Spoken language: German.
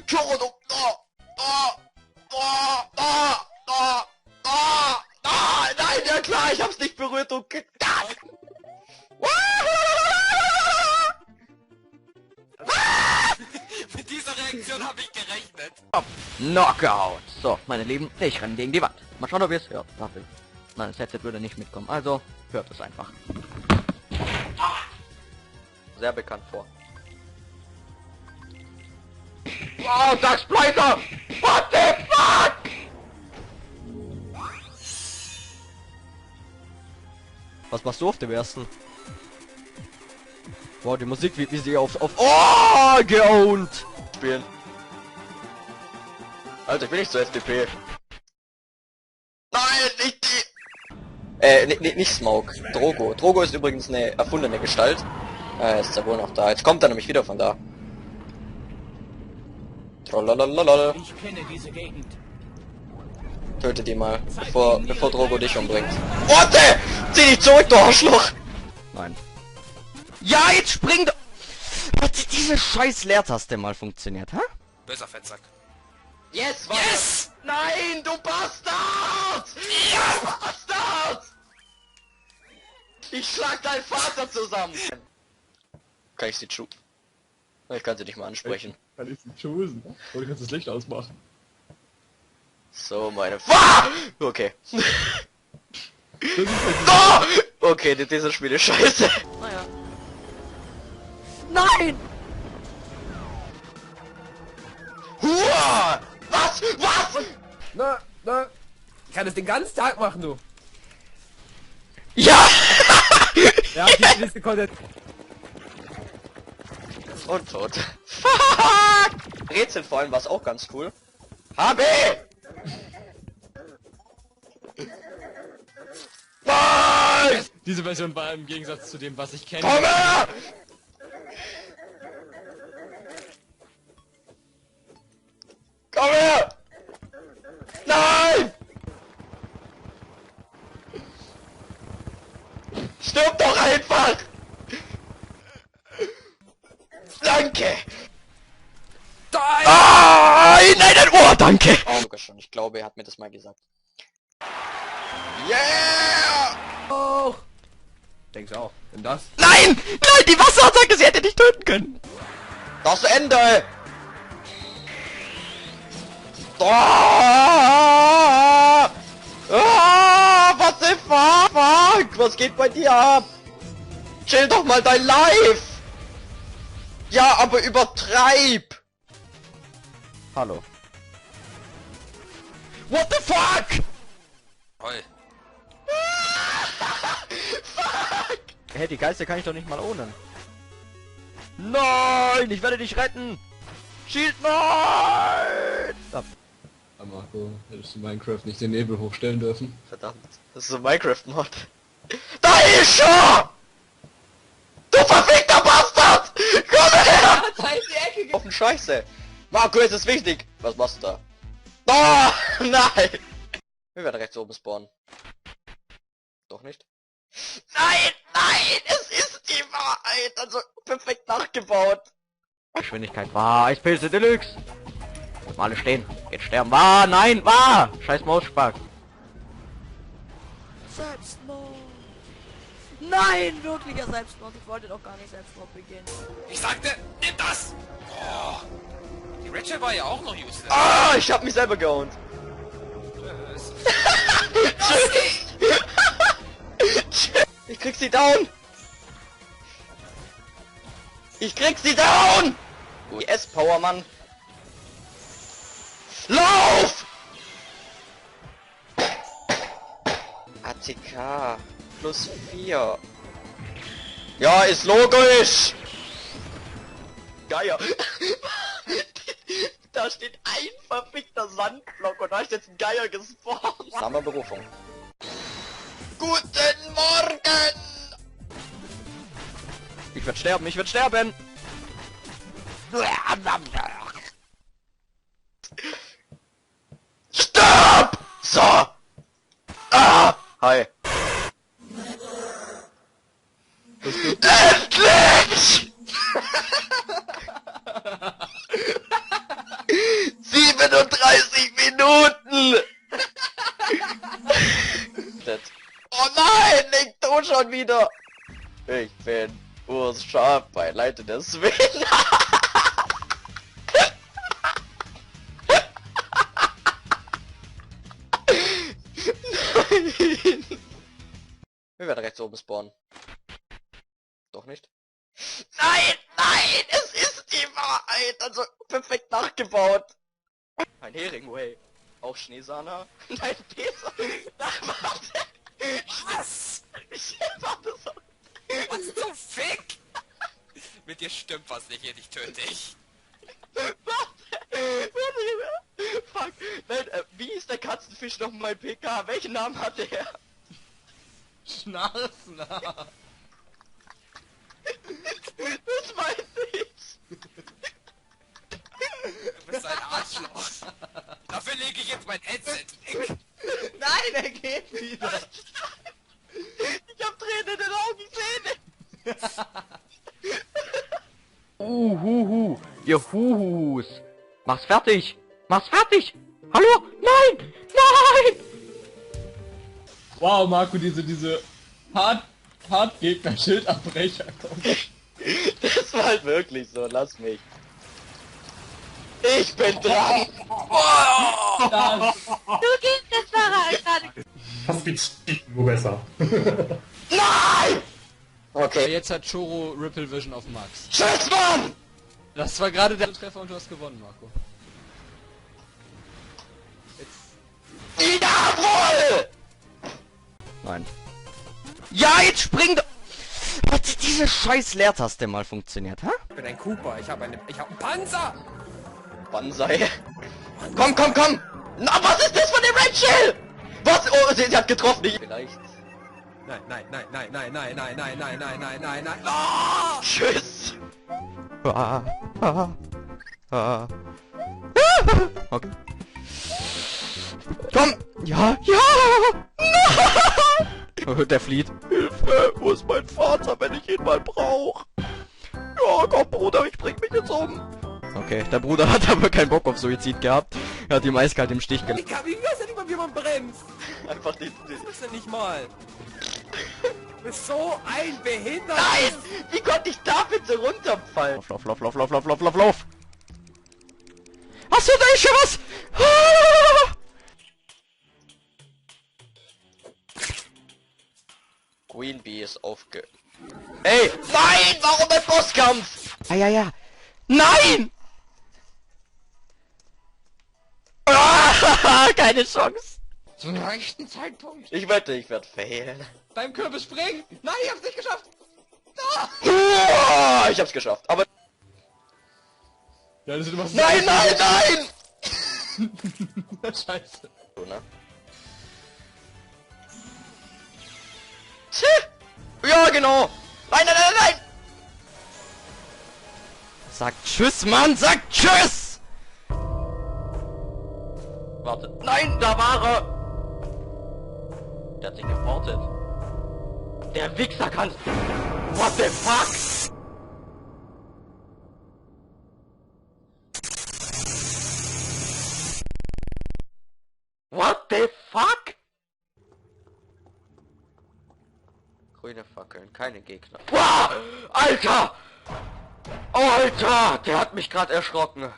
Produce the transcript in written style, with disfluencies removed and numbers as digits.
Entschuldigung. Nein, ja klar, ich hab's nicht berührt, du Kack. Mit dieser Reaktion habe ich gerechnet. Knockout. So, meine Lieben, ich renne gegen die Wand. Mal schauen, ob ihr es hört. Warte. Nein, das Headset würde nicht mitkommen. Also, hört es einfach. Sehr bekannt vor. Oh, Dark Splicer! What the fuck? Was machst du auf dem ersten? Wow, die Musik, wie sie auf oh, geowned spielen. Alter, ich bin nicht zur FDP. Nein, nicht die... nicht Smoke. Drogo. Drogo ist übrigens eine erfundene Gestalt. Ist ja wohl noch da. Jetzt kommt er nämlich wieder von da. Trollalalala. Ich kenne diese Gegend. Töte die mal, bevor Drogo dich umbringt. Warte! Zieh dich zurück, du Arschloch! Nein. Ja, jetzt spring doch! Hat diese scheiß Leertaste mal funktioniert, hä? Böser Fettsack. Yes! Yes! Nein, du Bastard! Ja! Bastard! Ich schlag deinen Vater zusammen! Kann ich sie Ich kann sie nicht mal ansprechen. Kann ich sie choosen? Oder kannst du das Licht ausmachen? So, meine Okay. Das ist halt Okay, dieses Spiel ist scheiße. Naja. Nein! Hua! Was? Was? Na, ich kann das den ganzen Tag machen, du. Ja! Ja, die nächste Content. Und tot. Fuck! Rätsel vor allem war es auch ganz cool. HB! Nein! Diese Version war im Gegensatz zu dem, was ich kenne. Komm her! Komm her! Nein! Stirb doch einfach! Danke! Nein, nein, oh, danke! Oh, sogar schon. Ich glaube, er hat mir das mal gesagt. Yeah! Oh. Denkst du auch? Denn das? Nein! Nein, die Wasserattacke, sie hätte dich töten können! Das Ende! What the fuck? Was geht bei dir ab? Chill doch mal dein Life! Ja, aber übertreib! Hallo. What the fuck? Toll. Fuck! Hey, die Geister kann ich doch nicht mal ohne. Nein, ich werde dich retten! Shield, nein! Marco, hättest du Minecraft nicht den Nebel hochstellen dürfen? Verdammt, das ist so Minecraft-Mod. Da ist er! Du verfickter Bastard! Komm her! Auf den Scheiße! Marco, es ist wichtig! Was machst du da? Oh, nein! Wir werden rechts oben spawnen. Doch nicht? Nein, nein! Es ist die Wahrheit! Also perfekt nachgebaut! Geschwindigkeit war Eispilze Deluxe! Mal alle stehen. Jetzt sterben. War, nein, war! Scheiß Mausspark. Selbstmord. Nein, wirklicher Selbstmord. Ich wollte doch gar nicht Selbstmord begehen. Ich sagte, nimm das! Oh. Die Ratchet war ja auch noch useless. Ah, ich hab mich selber geowned. Ich krieg sie down! Ich krieg sie down! US-Power, Mann! Lauf! ATK plus 4. Ja, ist logisch! Geier! Da steht ein verfickter Sandblock und da ist jetzt ein Geier gespawnt. Hammerberufung. Guten Morgen! Ich werd sterben, ich werd sterben! Stopp! So! Ah! Hi. Endlich! schon wieder. Ich bin Urs Scharf bei Leite des Willen. Nein. Wir werden rechts oben spawnen. Doch nicht? Nein, nein, es ist die Wahrheit. Also perfekt nachgebaut. Ein Hering, way. Auch Schneesahne? Nein, Peter. Ach, warte. Was? Warte so. Was zum Fick? Mit dir stimmt was nicht, ich töte dich. Warte. Fuck. Nein, wie ist der Katzenfisch noch mal PK? Welchen Namen hat er? Schnarfner. Das meinte ich. Du bist ein Arschloch. Dafür lege ich jetzt mein Headset weg. Nein, er geht wieder. Ich hab Tränen in den Augen, Zähne. Ihr Huhus. Mach's fertig. Mach's fertig. Hallo? Nein! Nein! Wow, Marco, diese Hart-Gegner-Schildabbrecher kommen. Das war halt wirklich so, lass mich. Ich bin dran. Das. Du gehst das Fahrer gerade. Fast wie wo besser. Nein! Okay. Jetzt hat Choro Ripple Vision auf Max. Tschüss, Mann! Das war gerade der Treffer und du hast gewonnen, Marco. Jetzt. Jawohl! Nein. Ja, jetzt spring doch! Hat diese scheiß Leertaste mal funktioniert, hä? Ich bin ein Cooper, ich hab einen Panzer! Banzai. Komm, komm, komm! Na, was ist das von dem Rachel? Was? Oh, sie hat getroffen. Vielleicht. Nein, nein, nein, nein, nein, nein, nein, nein, nein, nein, nein, nein, nein. Oh! Tschüss! Okay. Komm! Ja, ja! Oh, der flieht. Hilfe! Wo ist mein Vater, wenn ich ihn mal brauche? Ja, komm, Bruder, ich bring mich jetzt um. Okay, der Bruder hat aber keinen Bock auf Suizid gehabt. Er hat ihm eiskalt im Stich gelassen. Wie weiß ja nicht mal, wie man bremst? Einfach die... Das ist ja nicht mal. Du bist so ein Behinderter. Nein! Wie konnte ich da bitte runterfallen? Lauf. Hast du da schon was? Ah! Queen Bee ist aufge... Ey! Nein! Warum ein Bosskampf? Ja. Nein! Ah, keine Chance. Zum rechten Zeitpunkt. Ich wette, ich werde fehlen. Beim Kürbis springen. Nein, ich hab's nicht geschafft. Ich hab's geschafft, aber... Ja, du machst Nein! Scheiße. So, ne? Tch! Ja, genau! Nein! Sag tschüss, Mann, sag tschüss! Warte. Nein, da war er! Der hat sich geportet. Der Wichser kann... What the fuck? What the fuck? Grüne Fackeln, keine Gegner. Wow! Alter! Oh, Alter! Der hat mich gerade erschrocken.